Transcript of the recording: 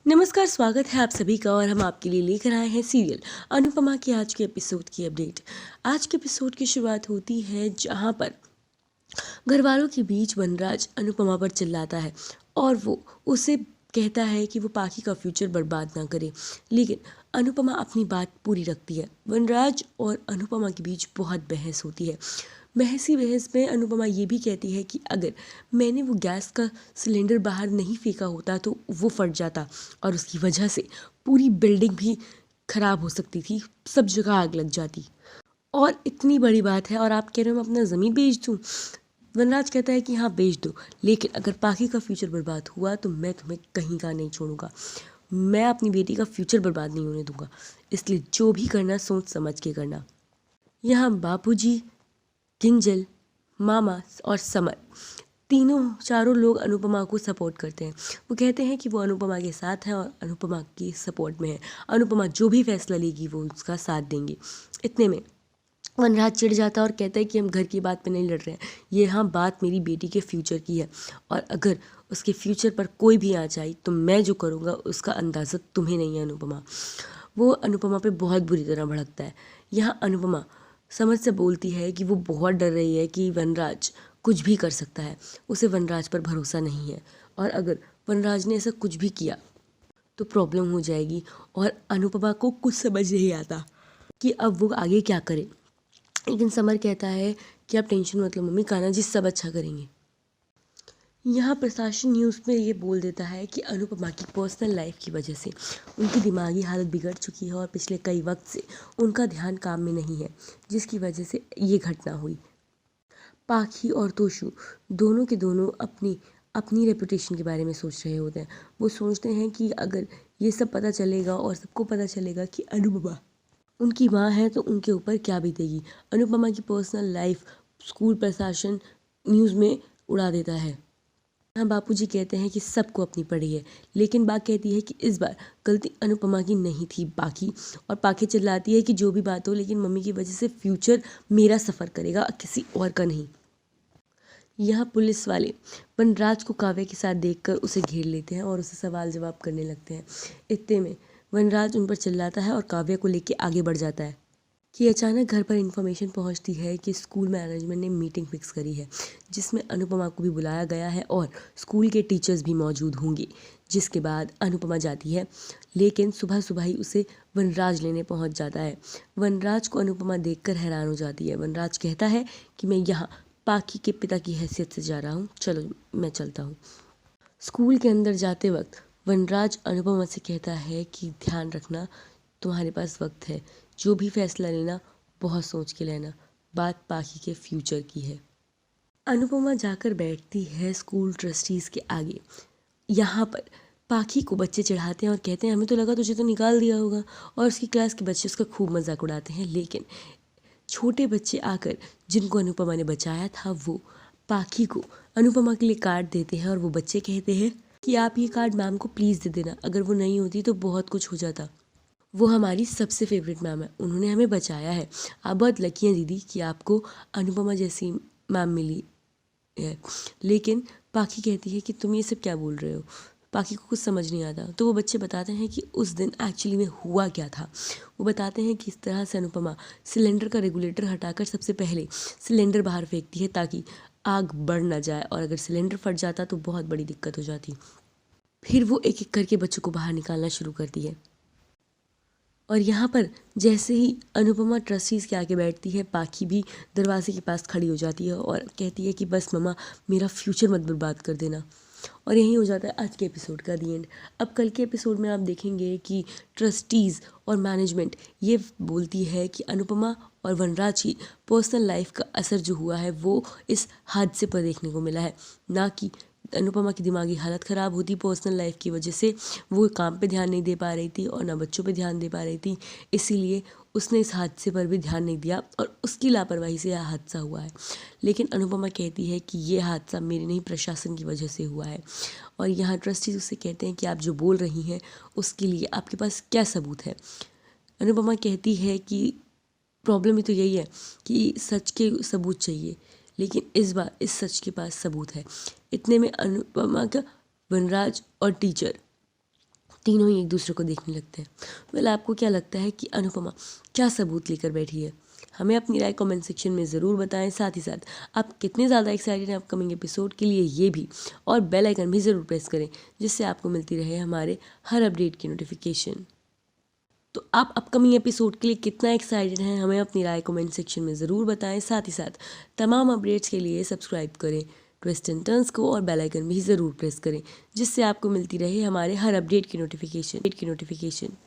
नमस्कार, स्वागत है आप सभी का। और हम आपके लिए लेकर आए हैं सीरियल अनुपमा के आज के एपिसोड की अपडेट। आज के एपिसोड की शुरुआत होती है जहां पर घर वालों के बीच वनराज अनुपमा पर चिल्लाता है और वो उसे कहता है कि वो पाखी का फ्यूचर बर्बाद ना करे। लेकिन अनुपमा अपनी बात पूरी रखती है। वनराज और अनुपमा के बीच बहुत बहस होती है। बहस ही बहस में अनुपमा ये भी कहती है कि अगर मैंने वो गैस का सिलेंडर बाहर नहीं फेंका होता तो वो फट जाता और उसकी वजह से पूरी बिल्डिंग भी खराब हो सकती थी, सब जगह आग लग जाती। और इतनी बड़ी बात है और आप कह रहे हो मैं अपना ज़मीन बेच दूँ। वनराज कहता है कि हाँ बेच दो, लेकिन अगर पाखी का फ्यूचर बर्बाद हुआ तो मैं तुम्हें कहीं का नहीं छोड़ूंगा। मैं अपनी बेटी का फ्यूचर बर्बाद नहीं होने दूंगा, इसलिए जो भी करना सोच समझ के करना। यहाँ बापूजी, किंजल, मामा और समर तीनों चारों लोग अनुपमा को सपोर्ट करते हैं। वो कहते हैं कि वो अनुपमा के साथ हैं और अनुपमा की सपोर्ट में है। अनुपमा जो भी फैसला लेगी वो उसका साथ देंगे। इतने में वनराज चिढ़ जाता है और कहता है कि हम घर की बात पे नहीं लड़ रहे हैं, ये हाँ बात मेरी बेटी के फ्यूचर की है और अगर उसके फ्यूचर पर कोई भी आँच आई तो मैं जो करूँगा उसका अंदाज़ा तुम्हें नहीं है अनुपमा। वो अनुपमा पे बहुत बुरी तरह भड़कता है। यहाँ अनुपमा समझ से बोलती है कि वो बहुत डर रही है कि वनराज कुछ भी कर सकता है, उसे वनराज पर भरोसा नहीं है और अगर वनराज ने ऐसा कुछ भी किया तो प्रॉब्लम हो जाएगी। और अनुपमा को कुछ समझ नहीं आता कि अब वो आगे क्या करे। लेकिन समर कहता है कि आप टेंशन मत लो मम्मी, कान्हा जी सब अच्छा करेंगे। यहाँ प्रशासन न्यूज़ में ये बोल देता है कि अनुपमा की पर्सनल लाइफ की वजह से उनकी दिमागी हालत बिगड़ चुकी है और पिछले कई वक्त से उनका ध्यान काम में नहीं है, जिसकी वजह से ये घटना हुई। पाखी और तोशु दोनों के दोनों अपनी अपनी रेपुटेशन के बारे में सोच रहे होते हैं। वो सोचते हैं कि अगर ये सब पता चलेगा और सबको पता चलेगा कि अनुपमा उनकी माँ है तो उनके ऊपर क्या बीतेगी। अनुपमा की पर्सनल लाइफ स्कूल प्रशासन न्यूज़ में उड़ा देता है। हाँ, बापूजी कहते हैं कि सबको अपनी पड़ी है, लेकिन बात कहती है कि इस बार गलती अनुपमा की नहीं थी पाखी। और पाखी चिल्लाती है कि जो भी बात हो, लेकिन मम्मी की वजह से फ्यूचर मेरा सफ़र करेगा, किसी और का नहीं। यहाँ पुलिस वाले वनराज को काव्या के साथ देखकर उसे घेर लेते हैं और उसे सवाल जवाब करने लगते हैं। इतने में वनराज उन पर चिल्लाता है और काव्या को लेकर आगे बढ़ जाता है कि अचानक घर पर इन्फॉर्मेशन पहुंचती है कि स्कूल मैनेजमेंट ने मीटिंग फिक्स करी है, जिसमें अनुपमा को भी बुलाया गया है और स्कूल के टीचर्स भी मौजूद होंगे। जिसके बाद अनुपमा जाती है, लेकिन सुबह सुबह ही उसे वनराज लेने पहुंच जाता है। वनराज को अनुपमा देखकर हैरान हो जाती है। वनराज कहता है कि मैं यहाँ पाखी के पिता की हैसियत से जा रहा हूँ, चलो मैं चलता हूँ। स्कूल के अंदर जाते वक्त वनराज अनुपमा से कहता है कि ध्यान रखना, तुम्हारे पास वक्त है, जो भी फैसला लेना बहुत सोच के लेना, बात पाखी के फ्यूचर की है। अनुपमा जाकर बैठती है स्कूल ट्रस्टीज़ के आगे। यहाँ पर पाखी को बच्चे चढ़ाते हैं और कहते हैं हमें तो लगा तुझे तो निकाल दिया होगा, और उसकी क्लास के बच्चे उसका खूब मजाक उड़ाते हैं। लेकिन छोटे बच्चे आकर जिनको अनुपमा ने बचाया था वो पाखी को अनुपमा के लिए कार्ड देते हैं और वो बच्चे कहते हैं कि आप ये कार्ड मैम को प्लीज़ दे देना, अगर वो नहीं होती तो बहुत कुछ हो जाता। वो हमारी सबसे फेवरेट मैम है, उन्होंने हमें बचाया है, आप बहुत लकी हैं दीदी कि आपको अनुपमा जैसी मैम मिली है। लेकिन पाखी कहती है कि तुम ये सब क्या बोल रहे हो। पाखी को कुछ समझ नहीं आता, तो वो बच्चे बताते हैं कि उस दिन एक्चुअली में हुआ क्या था। वो बताते हैं कि इस तरह से अनुपमा सिलेंडर का रेगुलेटर हटाकर सबसे पहले सिलेंडर बाहर फेंकती है ताकि आग बढ़ ना जाए, और अगर सिलेंडर फट जाता तो बहुत बड़ी दिक्कत हो जाती। फिर वो एक एक करके बच्चों को बाहर निकालना शुरू करती है। और यहाँ पर जैसे ही अनुपमा ट्रस्टीज़ के आगे बैठती है, पाखी भी दरवाजे के पास खड़ी हो जाती है और कहती है कि बस मम्मा मेरा फ्यूचर मत बर्बाद कर देना। और यही हो जाता है आज के एपिसोड का दी एंड। अब कल के एपिसोड में आप देखेंगे कि ट्रस्टीज़ और मैनेजमेंट ये बोलती है कि अनुपमा और वनराज की पर्सनल लाइफ का असर जो हुआ है वो इस हादसे पर देखने को मिला है, ना कि अनुपमा की दिमागी हालत ख़राब होती पर्सनल लाइफ की वजह से। वो काम पे ध्यान नहीं दे पा रही थी और ना बच्चों पे ध्यान दे पा रही थी, इसीलिए उसने इस हादसे पर भी ध्यान नहीं दिया और उसकी लापरवाही से यह हादसा हुआ है। लेकिन अनुपमा कहती है कि ये हादसा मेरे नहीं प्रशासन की वजह से हुआ है। और यहाँ ट्रस्टीज उससे कहते हैं कि आप जो बोल रही हैं उसके लिए आपके पास क्या सबूत है। अनुपमा कहती है कि प्रॉब्लम ही तो यही है कि सच के सबूत चाहिए, लेकिन इस बार इस सच के पास सबूत है। इतने में अनुपमा का वनराज और टीचर तीनों ही एक दूसरे को देखने लगते हैं। वेल, आपको क्या लगता है कि अनुपमा क्या सबूत लेकर बैठी है? हमें अपनी राय कमेंट सेक्शन में ज़रूर बताएं। साथ ही साथ आप कितने ज़्यादा एक्साइटेड हैं अपकमिंग एपिसोड के लिए, ये भी, और बेल आइकन भी ज़रूर प्रेस करें जिससे आपको मिलती रहे हमारे हर अपडेट की नोटिफिकेशन। तो आप अपकमिंग एपिसोड के लिए कितना एक्साइटेड हैं, हमें अपनी राय कमेंट सेक्शन में ज़रूर बताएं। साथ ही साथ तमाम अपडेट्स के लिए सब्सक्राइब करें ट्विस्ट एंड टर्न्स को, और बेल आइकन भी ज़रूर प्रेस करें जिससे आपको मिलती रहे हमारे हर अपडेट की नोटिफिकेशन।